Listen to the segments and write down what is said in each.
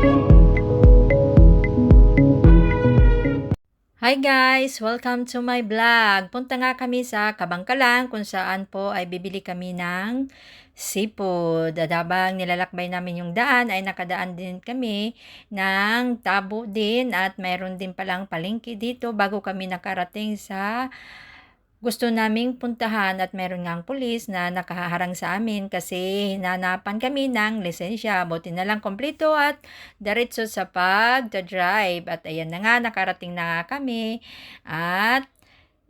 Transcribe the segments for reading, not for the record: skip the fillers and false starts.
Hi guys! Welcome to my vlog. Punta nga kami sa Kabangkalan kung saan po ay bibili kami ng seafood. At habang nilalakbay namin yung daan ay nakadaan din kami ng Tabo din at mayroon din palang palengke dito bago kami nakarating sa gusto naming puntahan at meron ngang pulis na nakaharang sa amin kasi hinanapan kami ng lisensya. Buti na lang kompleto at diretso sa pag-drive. At ayan na nga, nakarating na nga kami. At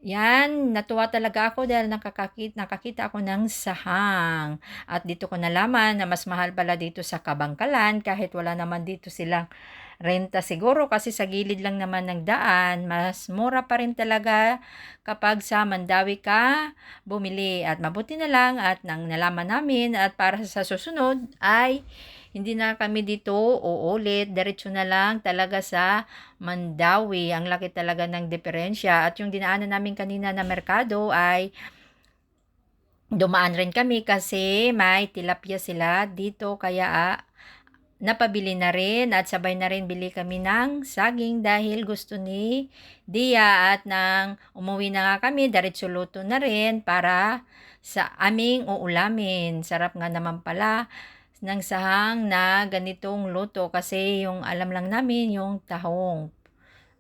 yan, natuwa talaga ako dahil nakakita ako ng sahang. At dito ko nalaman na mas mahal pala dito sa Kabangkalan kahit wala naman dito silang renta siguro kasi sa gilid lang naman ng daan. Mas mura pa rin talaga kapag sa Mandawi ka bumili. At mabuti na lang at nang nalaman namin at para sa susunod ay hindi na kami dito uulit. Diretso na lang talaga sa Mandawi. Ang laki talaga ng diferensya. At yung dinaanan namin kanina na merkado ay dumaan rin kami kasi may tilapia sila dito kaya napabili na rin at sabay na rin bili kami ng saging dahil gusto ni Dia at nang umuwi na nga kami, diretso luto na rin para sa aming uulamin. Sarap nga naman pala ng sahang na ganitong luto kasi yung alam lang namin yung tahong.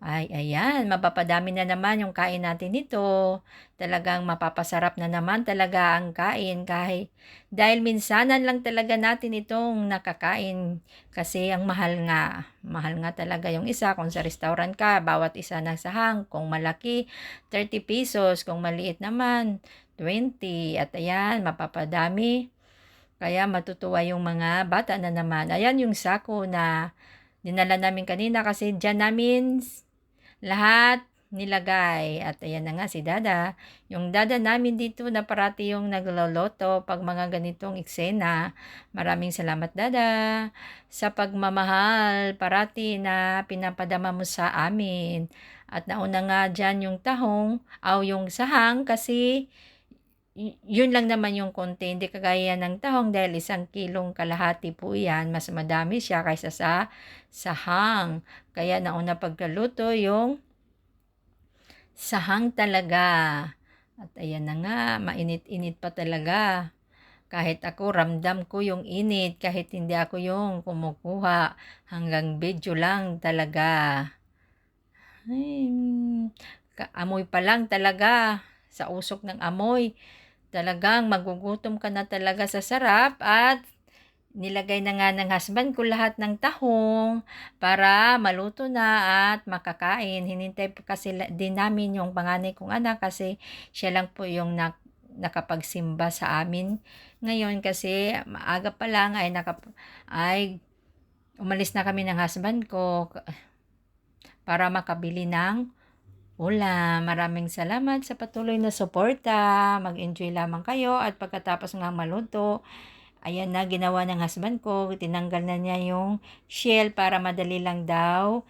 Ay, ayan, mapapadami na naman yung kain natin nito. Talagang mapapasarap na naman talaga ang kain kahit dahil minsanan lang talaga natin itong nakakain kasi ang mahal nga. Mahal nga talaga yung isa kung sa restaurant ka, bawat isa ng sahang. Kung malaki, 30 pesos. Kung maliit naman, 20. At ayan, mapapadami. Kaya matutuwa yung mga bata na naman. Ayan yung sako na dinala namin kanina kasi dyan namin lahat nilagay. At ayan na nga si Dada. Yung Dada namin dito na parati yung nagloloto pag mga ganitong eksena. Maraming salamat Dada sa pagmamahal parati na pinapadama mo sa amin. At nauna nga dyan yung tahong o yung sahang kasi yun lang naman yung konti, hindi kagaya ng tahong dahil 1 kilong kalahati po yan, mas madami siya kaysa sa sahang. Kaya nauna pagkaluto yung sahang talaga. At ayan na nga, mainit-init pa talaga. Kahit ako, ramdam ko yung init, kahit hindi ako yung kumukuha. Hanggang video lang talaga. Ay, amoy pa lang talaga, sa usok ng amoy. Talagang magugutom ka na talaga sa sarap at nilagay na nga ng husband ko lahat ng tahong para maluto na at makakain. Hinintay pa kasi din namin yung panganay kong anak kasi siya lang po yung nakapagsimba sa amin. Ngayon kasi maaga pa lang ay umalis na kami ng husband ko para makabili ng ulam. Maraming salamat sa patuloy na suporta. Mag-enjoy lamang kayo at pagkatapos nga maluto, ayan na ginawa ng husband ko. Tinanggal na niya yung shell para madali lang daw